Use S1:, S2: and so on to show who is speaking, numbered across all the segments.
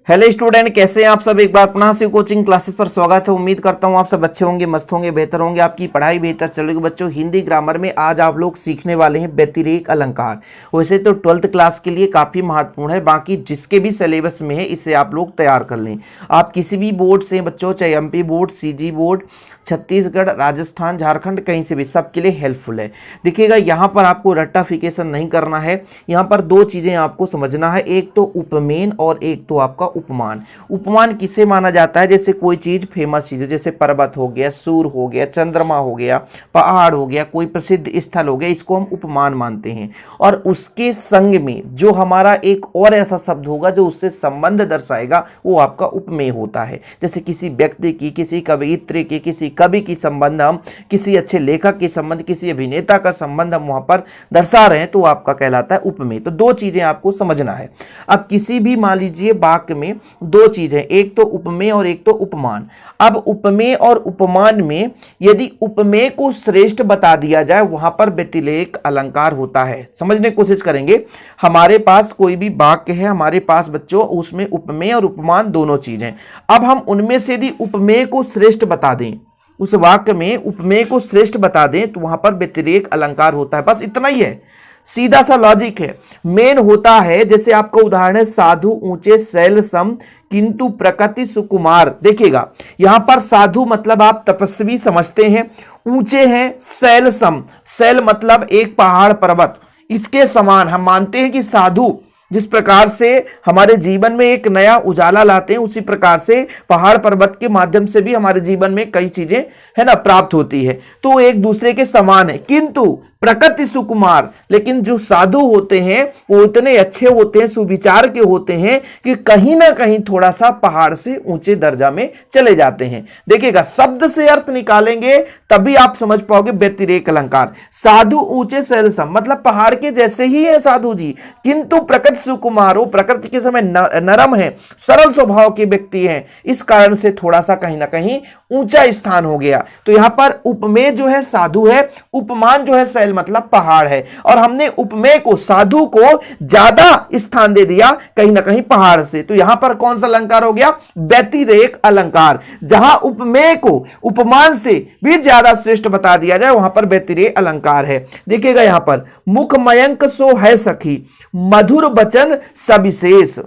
S1: Hello student, कैसे हैं आप सब। एक बार पुनः से कोचिंग क्लासेस पर स्वागत है। उम्मीद करता हूं आप सब अच्छे होंगे, मस्त होंगे, बेहतर होंगे, आपकी पढ़ाई बेहतर चलेगी। बच्चों, हिंदी ग्रामर में आज आप लोग सीखने वाले हैं व्यतिरेक अलंकार। वैसे तो 12th क्लास के लिए काफ़ी महत्वपूर्ण है, बाकी जिसके भी सिलेबस में है इसे आप लोग तैयार कर लें। आप किसी भी बोर्ड से बच्चों, चाहे MP board, CG board, Chhattisgarh, Rajasthan, Jharkhand, कहीं से भी, सबके लिए हेल्पफुल है। देखिएगा, यहाँ पर आपको रट्टाफिकेशन नहीं करना है। यहाँ पर दो चीज़ें आपको समझना है, एक तो उपमेन और एक तो आपका उपमान। उपमान किसे माना जाता है? जैसे कोई चीज़ फेमस चीज़, जैसे पर्वत हो गया, सूर हो गया, चंद्रमा हो गया, पहाड़ हो गया, कोई प्रसिद्ध स्थल हो गया, इसको हम उपमान मानते हैं। और उसके संग में जो हमारा एक और ऐसा शब्द होगा जो उससे संबंध दर्शाएगा, वो आपका उपमेय होता है। जैसे किसी व्यक्ति की, किसी कवियत्री की, किसी कवि की संबंध हम, किसी अच्छे लेखक के संबंध, किसी अभिनेता का संबंध हम वहां पर दर्शा रहे हैं, तो आपका कहलाता है उपमेय। तो दो चीजें आपको समझना है। अब किसी भी, मान लीजिए, वाक्य में दो चीजें, एक तो उपमेय और एक तो उपमान। अब उपमेय और उपमान में यदि उपमेय को श्रेष्ठ बता दिया जाए, वहां पर व्यतिरेक अलंकार होता है। समझने की कोशिश करेंगे। हमारे पास कोई भी वाक्य है, हमारे पास बच्चों, उसमें उपमेय और उपमान दोनों चीजें। अब हम उनमें से यदि उपमेय को श्रेष्ठ बता दें, उस वाक्य में उपमेय को श्रेष्ठ बता दें, तो वहां पर व्यतिरेक अलंकार होता है। बस इतना ही है, सीधा सा लॉजिक है। मेन होता है, जैसे आपका उदाहरण है, साधु ऊंचे शैल सम किंतु प्रकृति सुकुमार। देखिएगा, यहां पर साधु मतलब आप तपस्वी समझते हैं, ऊंचे हैं, शैल सम, शैल मतलब एक पहाड़ पर्वत, इसके समान हम मानते हैं कि साधु जिस प्रकार से हमारे जीवन में एक नया उजाला लाते हैं, उसी प्रकार से पहाड़ पर्वत के माध्यम से भी हमारे जीवन में कई चीजें है ना प्राप्त होती है, तो एक दूसरे के समान है। किंतु प्रकृति सुकुमार, लेकिन जो साधु होते हैं वो इतने अच्छे होते हैं, सुविचार के होते हैं कि कहीं ना कहीं थोड़ा सा पहाड़ से ऊंचे दर्जा में चले जाते हैं। देखिएगा, शब्द से अर्थ निकालेंगे तभी आप समझ पाओगे व्यतिरेक अलंकार। साधु ऊंचे शैल सम मतलब पहाड़ के जैसे ही है साधु जी, किंतु प्रकृति सुकुमार, वो प्रकृति के समय नरम है, सरल स्वभाव के व्यक्ति हैं, इस कारण से थोड़ा सा कहीं ना कहीं ऊंचा स्थान हो गया। तो यहां पर उपमेय जो है साधु है, उपमान जो है शैल मतलब पहाड़ है, और हमने उपमेय को, साधु को ज्यादा स्थान दे दिया कहीं ना कहीं पहाड़ से। तो यहां पर कौन सा अलंकार हो गया? व्यतिरेक अलंकार। जहां उपमेय को उपमान से भी ज्यादा श्रेष्ठ बता दिया जाए, वहां पर व्यतिरेक अलंकार है। देखिएगा, यहां पर मुख मयंक सो है सखी, मधुर वचन सविशेष।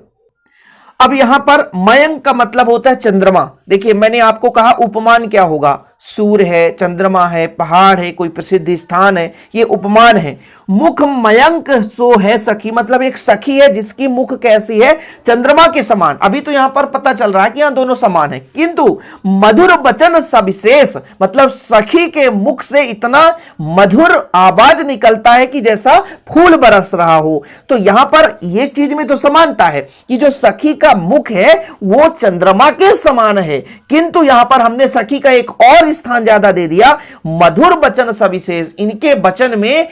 S1: अब यहां पर मयंक का मतलब होता है चंद्रमा। देखिए, मैंने आपको कहा उपमान क्या होगा? सूर्य है, चंद्रमा है, पहाड़ है, कोई प्रसिद्ध स्थान है, ये उपमान है। मुख मयंक सो है सखी मतलब एक सखी है जिसकी मुख कैसी है? चंद्रमा के समान। अभी तो यहां पर पता चल रहा है कि यहां दोनों समान है, किंतु मधुर वचन सविशेष मतलब सखी के मुख से इतना मधुर आवाज निकलता है कि जैसा फूल बरस रहा हो। तो यहां पर यह चीज में तो समानता है कि जो सखी का मुख है वो चंद्रमा के समान है, किंतु यहां पर हमने सखी का एक और स्थान ज्यादा दे दिया, मधुर वचन सविशेष। इनके वचन में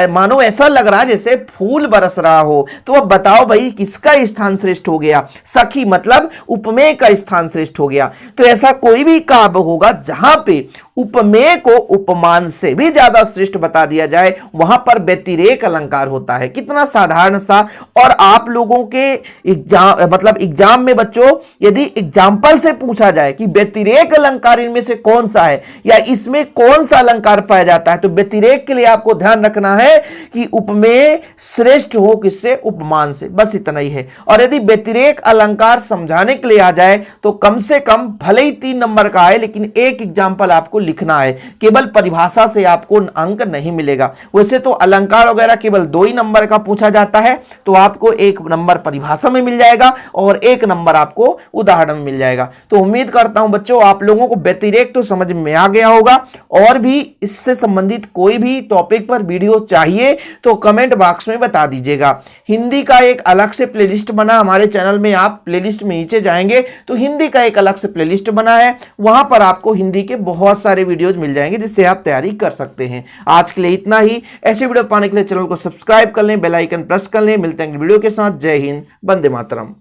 S1: मानो ऐसा लग रहा है जैसे फूल बरस रहा हो। तो अब बताओ भाई, किसका स्थान श्रेष्ठ हो गया? सखी मतलब उपमेय का स्थान श्रेष्ठ हो गया। तो ऐसा कोई भी काव्य होगा जहां पे उपमेय को उपमान से भी ज्यादा श्रेष्ठ बता दिया जाए, वहां पर व्यतिरेक अलंकार होता है। कितना साधारण सा। और आप लोगों के एग्जाम मतलब एग्जाम में बच्चों, यदि एग्जाम्पल से पूछा जाए कि व्यतिरेक अलंकार इनमें से कौन सा है या इसमें कौन सा अलंकार पाया जाता है, तो व्यतिरेक के लिए आपको ध्यान रखना है कि उपमेय श्रेष्ठ हो किससे? उपमान से। बस इतना ही है। और यदि व्यतिरेक अलंकार समझाने के लिए आ जाए तो कम से कम भले ही 3 नंबर का है, लेकिन एक एग्जाम्पल आपको लिखना है। केवल परिभाषा से आपको अंक नहीं मिलेगा। वैसे तो अलंकार वगैरह केवल 2 ही नंबर का पूछा जाता है, तो आपको 1 नंबर परिभाषा में मिल जाएगा और 1 नंबर आपको उदाहरण में मिल जाएगा। तो उम्मीद करता हूं बच्चों आप लोगों को व्यतिरेक तो समझ में आ गया होगा। और भी इससे संबंधित कोई भी टॉपिक पर वीडियो चाहिए तो कमेंट बॉक्स में बता दीजिएगा। हिंदी का एक अलग से प्लेलिस्ट बना हमारे चैनल में, आप प्लेलिस्ट में नीचे जाएंगे तो हिंदी का एक अलग से प्लेलिस्ट बना है, वहां पर आपको हिंदी के बहुत सारे वीडियोज मिल जाएंगे जिससे आप तैयारी कर सकते हैं। आज के लिए इतना ही। ऐसे वीडियो पाने के लिए चैनल को सब्सक्राइब कर लें, बेल आइकन प्रेस कर लें। मिलते हैं वीडियो के साथ। जय हिंद, वंदे मातरम।